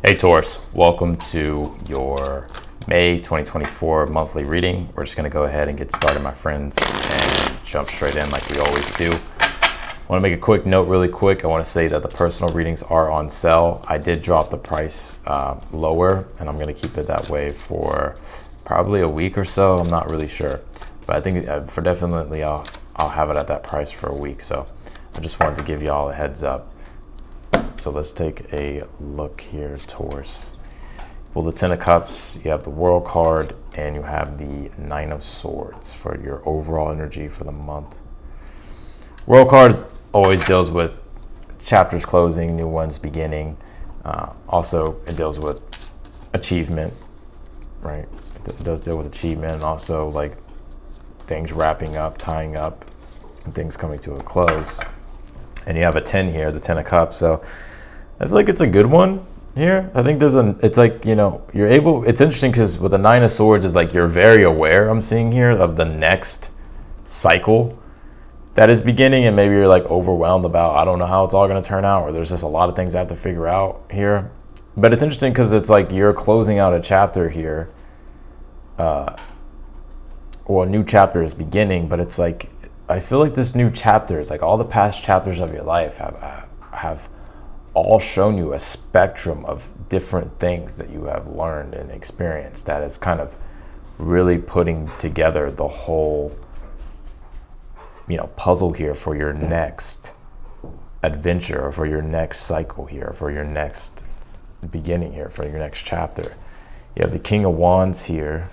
Hey Taurus, welcome to your May 2024 monthly reading. We're just going to go ahead and get started, my friends, and jump straight in like we always do. I want to make a quick note really quick. I want to say that the personal readings are on sale. I did drop the price lower, and I'm going to keep it that way for probably a week or so. I'm not really sure, but I think for definitely I'll have it at that price for a week. So I just wanted to give y'all a heads up. So let's take a look here, Taurus. Pull the Ten of Cups, you have the World card, and you have the Nine of Swords for your overall energy for the month. World card always deals with chapters closing, new ones beginning. Also, it deals with achievement, right? It does deal with achievement and also like things wrapping up, tying up, and things coming to a close. And you have a 10 here, the 10 of Cups. So I feel like it's a good one here. I think it's like, you're able, it's interesting because with the Nine of Swords is like you're very aware, I'm seeing here, of the next cycle that is beginning, and maybe you're like overwhelmed about, I don't know how it's all going to turn out, or there's just a lot of things I have to figure out here. But it's interesting because it's like you're closing out a chapter here. A new chapter is beginning, but it's like, I feel like this new chapter is like all the past chapters of your life have all shown you a spectrum of different things that you have learned and experienced that is kind of really putting together the whole, puzzle here for your next adventure, or for your next cycle here, for your next beginning here, for your next chapter. You have the King of Wands here.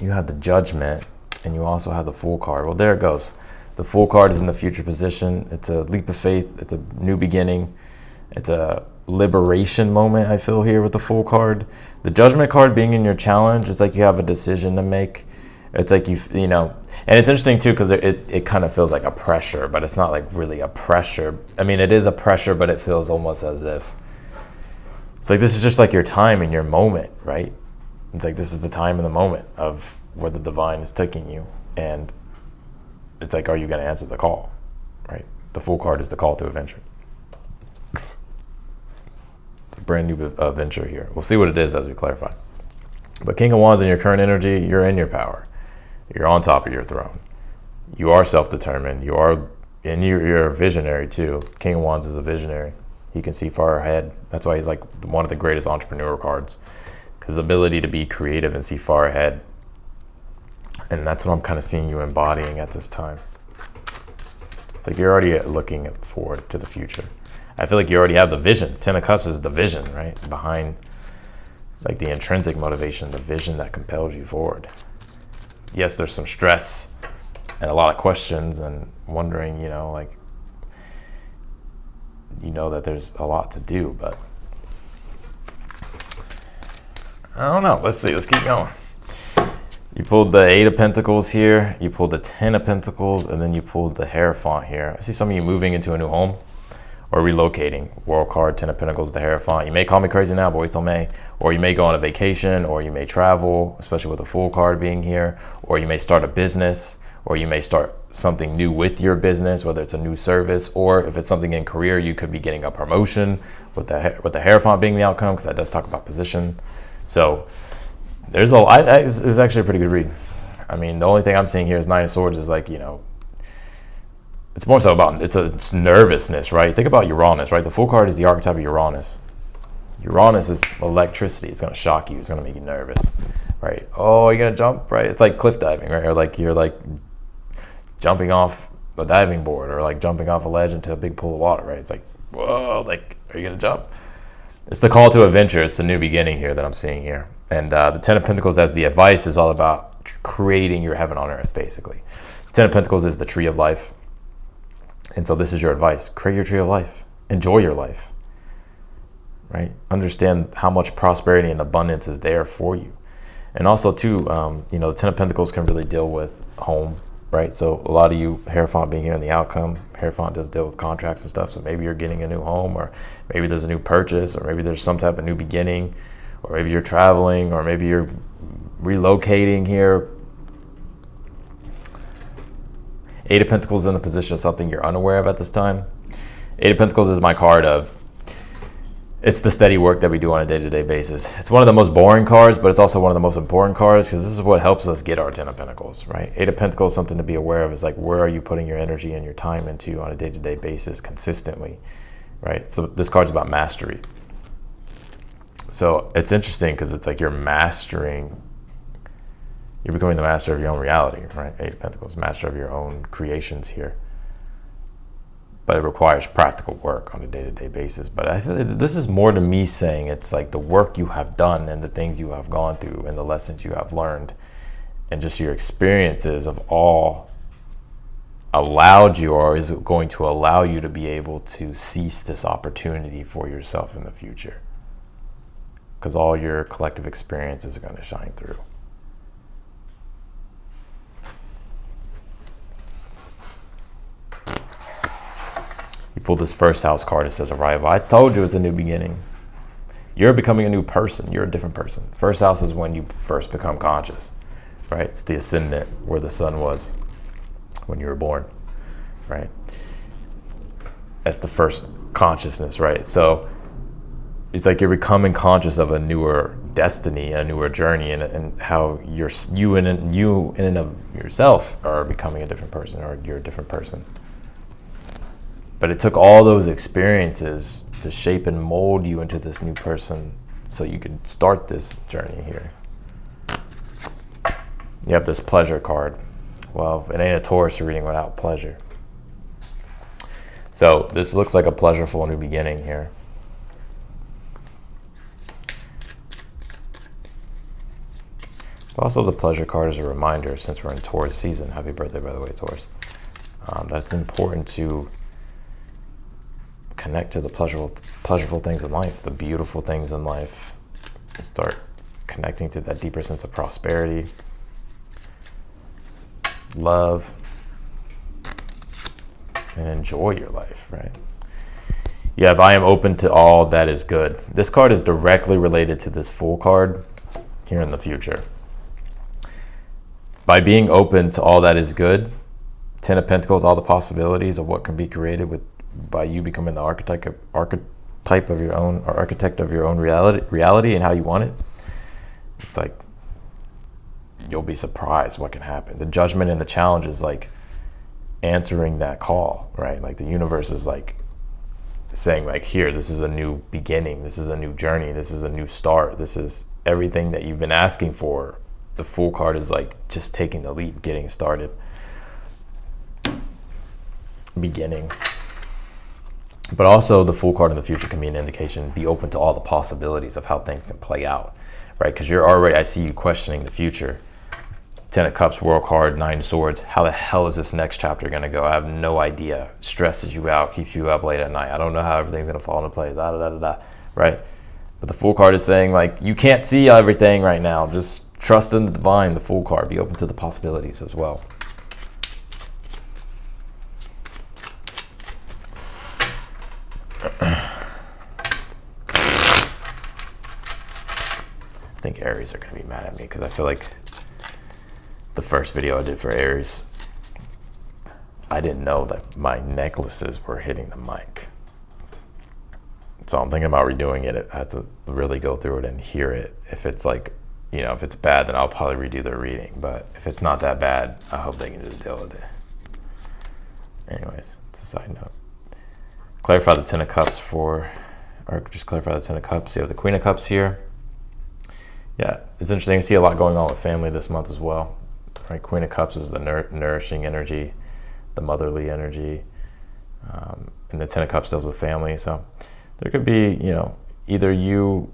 You have the Judgment, and you also have the Fool card. Well, there it goes. The Fool card is in the future position. It's a leap of faith. It's a new beginning. It's a liberation moment, I feel, here with the Fool card. The Judgment card being in your challenge, it's like you have a decision to make. It's like and it's interesting too because it kind of feels like a pressure, but it's not like really a pressure. I mean, it is a pressure, but it feels almost as if it's like this is just like your time and your moment, right? It's like this is the time and the moment of where the divine is taking you, and it's like, are you going to answer the call, right? The Fool card is the call to adventure. It's a brand new adventure here. We'll see what it is as we clarify. But King of Wands in your current energy, you're in your power. You're on top of your throne. You are self-determined. You're a visionary too. King of Wands is a visionary. He can see far ahead. That's why he's like one of the greatest entrepreneur cards. His ability to be creative and see far ahead. And that's what I'm kind of seeing you embodying at this time. It's like you're already looking forward to the future. I feel like you already have the vision. Ten of Cups is the vision, right? Behind like the intrinsic motivation, the vision that compels you forward. Yes, there's some stress and a lot of questions and wondering, that there's a lot to do, but I don't know. Let's see. Let's keep going. You pulled the Eight of Pentacles here, you pulled the 10 of Pentacles, and then you pulled the Hierophant here. I see some of you moving into a new home or relocating. World card, 10 of Pentacles, the Hierophant. You may call me crazy now, but wait till May. Or you may go on a vacation, or you may travel, especially with the Fool card being here. Or you may start a business, or you may start something new with your business, whether it's a new service, or if it's something in career, you could be getting a promotion with the Hierophant being the outcome, because that does talk about position. So there's it's actually a pretty good read. I mean, the only thing I'm seeing here is Nine of Swords is like, it's more so about, it's nervousness, right? Think about Uranus, right? The Fool card is the archetype of Uranus. Uranus is electricity. It's going to shock you. It's going to make you nervous, right? Oh, you're going to jump, right? It's like cliff diving, right? Or like you're like jumping off a diving board, or like jumping off a ledge into a big pool of water, right? It's like, whoa, like, are you going to jump? It's the call to adventure. It's the new beginning here that I'm seeing here. And the 10 of Pentacles as the advice is all about creating your heaven on earth, basically. 10 of Pentacles is the tree of life. And so this is your advice. Create your tree of life. Enjoy your life, right? Understand how much prosperity and abundance is there for you. And also, too, the 10 of Pentacles can really deal with home, right? So a lot of you, Hierophant being here in the outcome, Hierophant does deal with contracts and stuff. So maybe you're getting a new home, or maybe there's a new purchase, or maybe there's some type of new beginning, or maybe you're traveling, or maybe you're relocating here. Eight of Pentacles in the position of something you're unaware of at this time. Eight of Pentacles is my card of It's the steady work that we do on a day-to-day basis. It's one of the most boring cards, but it's also one of the most important cards because this is what helps us get our 10 of Pentacles, right? 8 of Pentacles, something to be aware of is like, where are you putting your energy and your time into on a day-to-day basis consistently, right? So this card's about mastery. So it's interesting because it's like you're becoming the master of your own reality, right? 8 of Pentacles, master of your own creations here. But it requires practical work on a day-to-day basis. But I feel like this is more to me saying it's like the work you have done and the things you have gone through and the lessons you have learned and just your experiences of all allowed you or is going to allow you to be able to seize this opportunity for yourself in the future. Because all your collective experiences are going to shine through. You pull this first house card, it says arrival. I told you it's a new beginning. You're becoming a new person. You're a different person. First house is when you first become conscious, right? It's the ascendant where the sun was when you were born, right? That's the first consciousness, right? So it's like you're becoming conscious of a newer destiny, a newer journey, and how you in and of yourself are becoming a different person, or you're a different person. But it took all those experiences to shape and mold you into this new person so you could start this journey here. You have this pleasure card. Well, it ain't a Taurus reading without pleasure. So this looks like a pleasureful new beginning here. But also the pleasure card is a reminder, since we're in Taurus season, happy birthday by the way, Taurus, that's important to connect to the pleasurable things in life, the beautiful things in life, and start connecting to that deeper sense of prosperity, love, and enjoy your life, right? You have I am open to all that is good. This card is directly related to this Fool card here in the future. By being open to all that is good, 10 of Pentacles, all the possibilities of what can be created by you becoming the archetype of your own, or architect of your own reality and how you want it. It's like you'll be surprised what can happen. The judgment and the challenge is like answering that call, right? Like the universe is like saying like, here, this is a new beginning, this is a new journey, this is a new start, this is everything that you've been asking for. The Fool card is like just taking the leap, getting started, beginning. But also the Fool card in the future can be an indication, be open to all the possibilities of how things can play out, right? Because you're already, I see you questioning the future. 10 of Cups, World card, 9 of Swords. How the hell is this next chapter going to go? I have no idea. Stresses you out, keeps you up late at night. I don't know how everything's going to fall into place, right? But the Fool card is saying like, you can't see everything right now. Just trust in the divine, the Fool card. Be open to the possibilities as well. I think Aries are going to be mad at me because I feel like the first video I did for Aries, I didn't know that my necklaces were hitting the mic. So I'm thinking about redoing it. I have to really go through it and hear it. If it's like, you know, if it's bad, then I'll probably redo the reading. But if it's not that bad, I hope they can just deal with it. Anyways, it's a side note. Clarify the 10 of Cups or just clarify the 10 of Cups. You have the Queen of Cups here. Yeah, it's interesting. I see a lot going on with family this month as well. Right, Queen of Cups is the nourishing energy, the motherly energy, and the 10 of Cups deals with family. So there could be, you know, either there's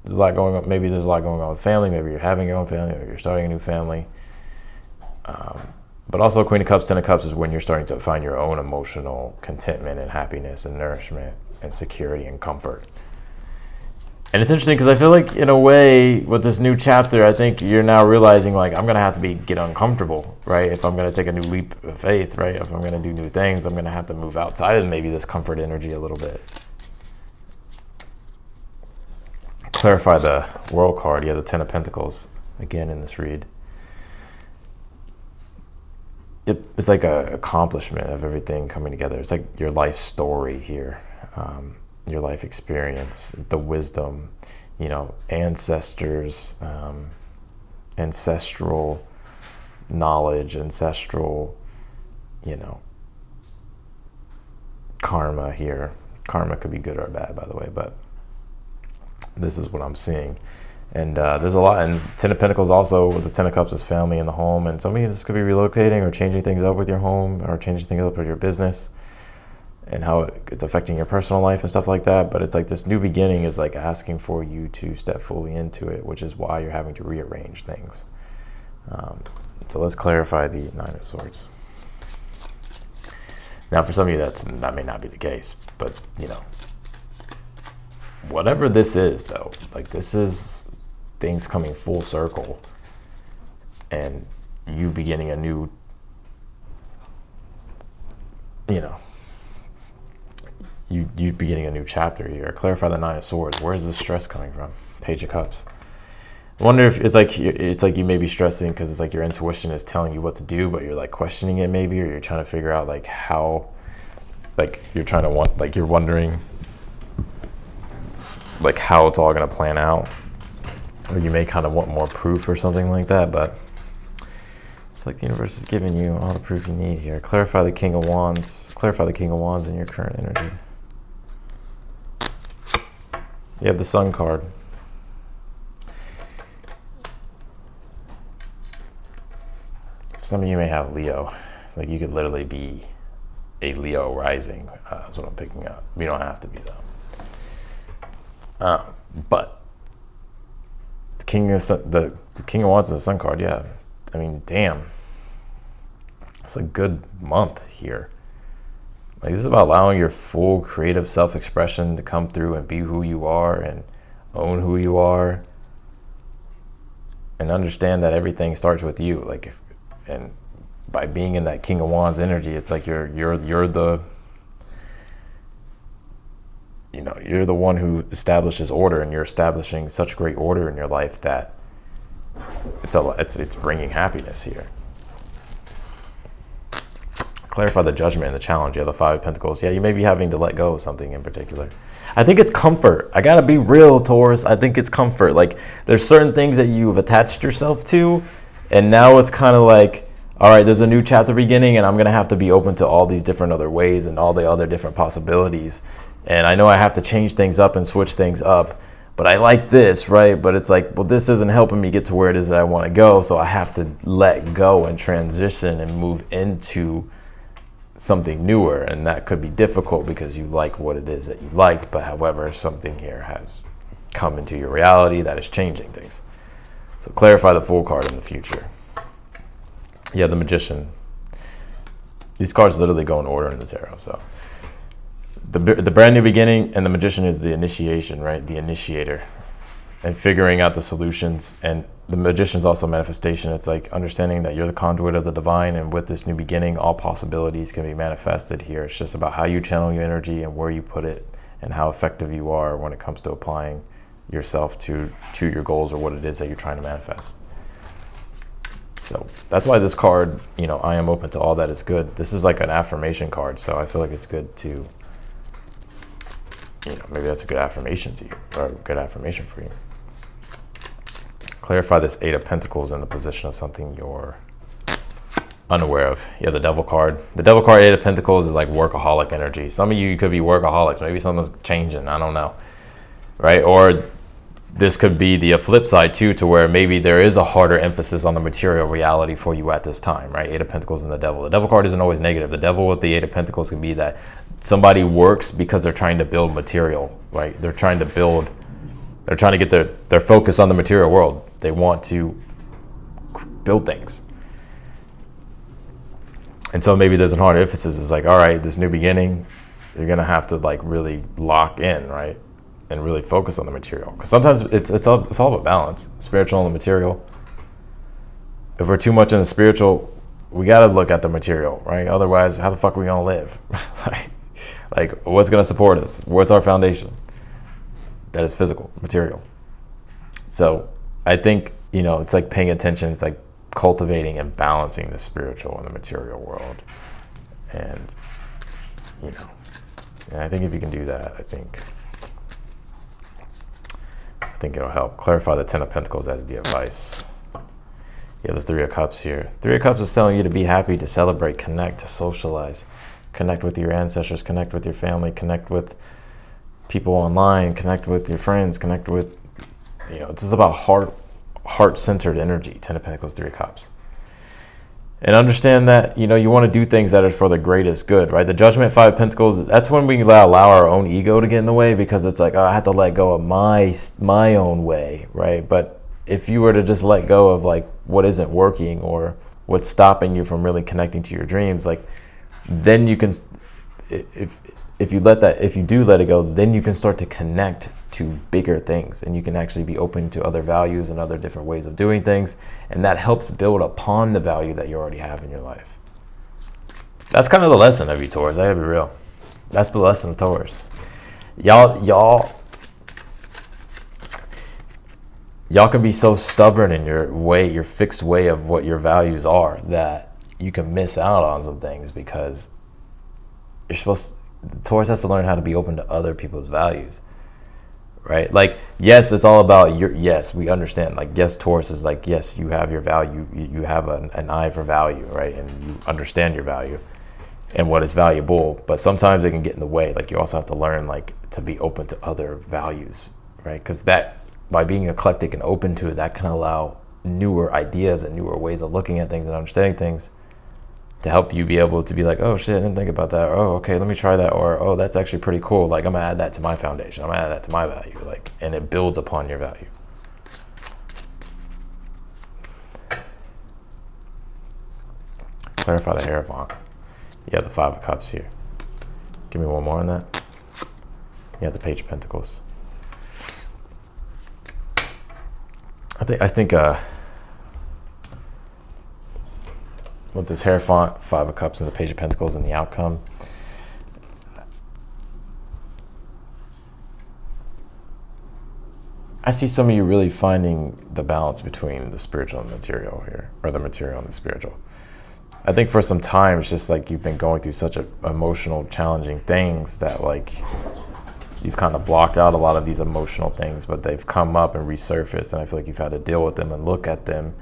a lot going on. Maybe there's a lot going on with family. Maybe you're having your own family, or you're starting a new family. But also Queen of Cups, 10 of Cups is when you're starting to find your own emotional contentment and happiness and nourishment and security and comfort. And it's interesting because I feel like in a way with this new chapter, I think you're now realizing like I'm going to have to get uncomfortable, right? If I'm going to take a new leap of faith, right? If I'm going to do new things, I'm going to have to move outside of maybe this comfort energy a little bit. Clarify the World card. You have the 10 of Pentacles again in this read. It's like an accomplishment of everything coming together. It's like your life story here. your life experience, the wisdom, you know, ancestors, ancestral knowledge, ancestral, you know, karma here. Karma could be good or bad, by the way, but this is what I'm seeing. And there's a lot, and Ten of Pentacles also, with the Ten of Cups is family in the home, and some of you, this could be relocating or changing things up with your home or changing things up with your business and how it's affecting your personal life and stuff like that. But it's like this new beginning is like asking for you to step fully into it, which is why you're having to rearrange things. So let's clarify the Nine of Swords. Now, for some of you, that may not be the case, but you know, whatever this is, though, like this is things coming full circle and you beginning a new, you know, you beginning a new chapter here. Clarify the Nine of Swords. Where's the stress coming from? Page of Cups. I wonder if it's like you may be stressing because it's like your intuition is telling you what to do, but you're like questioning it maybe, or you're trying to figure out like how, like you're wondering like how it's all going to plan out, or you may kind of want more proof or something like that. But it's like the universe is giving you all the proof you need here. Clarify the King of Wands. Clarify the King of Wands in your current energy. You have the Sun card. Some of you may have Leo. Like you could literally be a Leo rising. That's what I'm picking up. You don't have to be though. But the King of Wands and the Sun card, yeah. I mean, damn. It's a good month here. Like this is about allowing your full creative self-expression to come through and be who you are and own who you are, and understand that everything starts with you. Like, and by being in that King of Wands energy, it's like you're the, you know, you're the one who establishes order, and you're establishing such great order in your life that it's bringing happiness here. Clarify the Judgment and the challenge. You have the Five of Pentacles. Yeah, you may be having to let go of something in particular. I think it's comfort. I gotta be real, Taurus. I think it's comfort. Like there's certain things that you've attached yourself to, and now it's kind of like, all right, there's a new chapter beginning, and I'm gonna have to be open to all these different other ways and all the other different possibilities. And I know I have to change things up and switch things up, but I like this, right? But it's like, well, this isn't helping me get to where it is that I want to go, so I have to let go and transition and move into something newer. And that could be difficult because you like what it is that you liked, but however, something here has come into your reality that is changing things. So clarify the Fool card in the future. Yeah, the Magician. These cards literally go in order in the tarot. So the brand new beginning, and the Magician is the initiation, right? The initiator, and figuring out the solutions. And the Magician is also manifestation. It's like understanding that you're the conduit of the divine, and with this new beginning, all possibilities can be manifested here. It's just about how you channel your energy and where you put it, and how effective you are when it comes to applying yourself to your goals or what it is that you're trying to manifest. So that's why this card, you know, I am open to all that is good. This is like an affirmation card, so I feel like it's good to, you know, maybe that's a good affirmation to you, or a good affirmation for you. Clarify this Eight of Pentacles in the position of something you're unaware of. Yeah, the Devil card. The Devil card, Eight of Pentacles, is like workaholic energy. Some of you could be workaholics. Maybe something's changing. I don't know, right? Or this could be the flip side too, to where maybe there is a harder emphasis on the material reality for you at this time, right? Eight of Pentacles and the Devil. The Devil card isn't always negative. The Devil with the Eight of Pentacles can be that somebody works because they're trying to build material, right? They're trying to get their focus on the material world. They want to build things. And so maybe there's a hard emphasis. It's like, all right, this new beginning, you're going to have to like really lock in, right? And really focus on the material. Because sometimes it's all about balance, spiritual and the material. If we're too much in the spiritual, we got to look at the material, right? Otherwise, how the fuck are we going to live? Like, what's going to support us? What's our foundation? That is physical, material. So I think, you know, it's like paying attention. It's like cultivating and balancing the spiritual and the material world. And, you know, and I think if you can do that, I think I think it'll help. Clarify the Ten of Pentacles as the advice. You have the Three of Cups here. Three of Cups is telling you to be happy, to celebrate, connect, to socialize, connect with your ancestors, connect with your family, connect with people online, connect with your friends, connect with, this is about heart-centered energy. Ten of Pentacles, Three of Cups. And understand that, you want to do things that are for the greatest good, right? The Judgment, Five of Pentacles, that's when we allow our own ego to get in the way, because it's like, oh, I have to let go of my own way, right? But if you were to just let go of like what isn't working or what's stopping you from really connecting to your dreams, like then you can, if you do let it go, then you can start to connect to bigger things, and you can actually be open to other values and other different ways of doing things, and that helps build upon the value that you already have in your life. That's kind of the lesson of you, Taurus. I gotta be real. That's the lesson of Taurus. Y'all can be so stubborn in your fixed way of what your values are, that you can miss out on some things, because Taurus has to learn how to be open to other people's values, right? Like, yes, it's all about yes, we understand. Like, yes, Taurus is like, yes, you have your value, you have an eye for value, right? And you understand your value and what is valuable, but sometimes it can get in the way. Like, you also have to learn, like, to be open to other values, right? Because that, by being eclectic and open to it, that can allow newer ideas and newer ways of looking at things and understanding things, to help you be able to be like, oh shit, I didn't think about that. Or, oh, okay, let me try that. Or, oh, that's actually pretty cool. Like, I'm gonna add that to my foundation. I'm gonna add that to my value. Like, and it builds upon your value. Clarify the Hierophant. You have the Five of Cups here. Give me one more on that. You have the Page of Pentacles. I think with this Hierophant, Five of Cups, and the Page of Pentacles, and the outcome, I see some of you really finding the balance between the spiritual and material here, or the material and the spiritual. I think for some time, it's just like you've been going through such emotional, challenging things that, like, you've kind of blocked out a lot of these emotional things, but they've come up and resurfaced, and I feel like you've had to deal with them and look at them.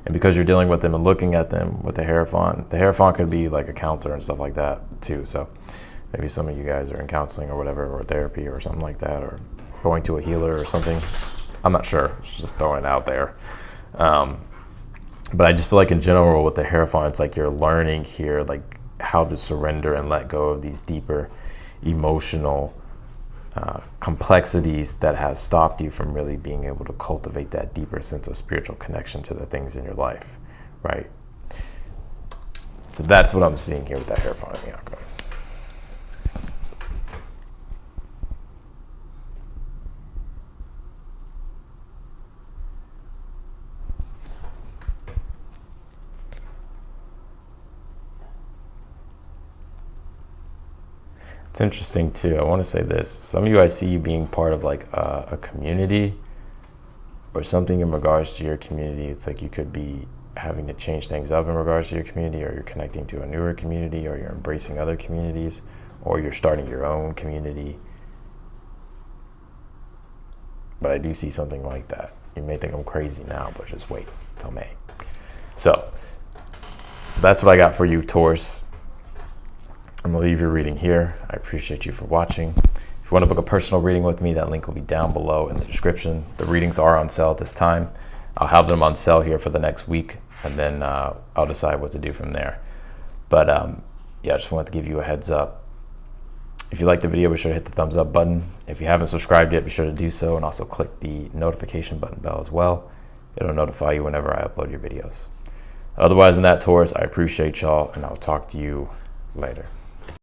And because you're dealing with them and looking at them with the Hierophant could be like a counselor and stuff like that too. So maybe some of you guys are in counseling or whatever, or therapy or something like that, or going to a healer or something. I'm not sure, just throwing it out there. But I just feel like in general with the Hierophant, it's like you're learning here, like, how to surrender and let go of these deeper emotional complexities that has stopped you from really being able to cultivate that deeper sense of spiritual connection to the things in your life, right? So that's what I'm seeing here with that Hierophant in the outcome. It's interesting too. I want to say this. Some of you, I see you being part of like a community or something in regards to your community. It's like you could be having to change things up in regards to your community, or you're connecting to a newer community, or you're embracing other communities, or you're starting your own community. But I do see something like that. You may think I'm crazy now, but just wait till May. So that's what I got for you, Taurus. I'm gonna leave your reading here. I appreciate you for watching. If you want to book a personal reading with me, that link will be down below in the description. The readings are on sale this time. I'll have them on sale here for the next week, and then I'll decide what to do from there. But yeah, I just wanted to give you a heads up. If you liked the video, be sure to hit the thumbs up button. If you haven't subscribed yet, be sure to do so, and also click the notification button bell as well. It'll notify you whenever I upload your videos. Otherwise than that, Taurus, I appreciate y'all, and I'll talk to you later.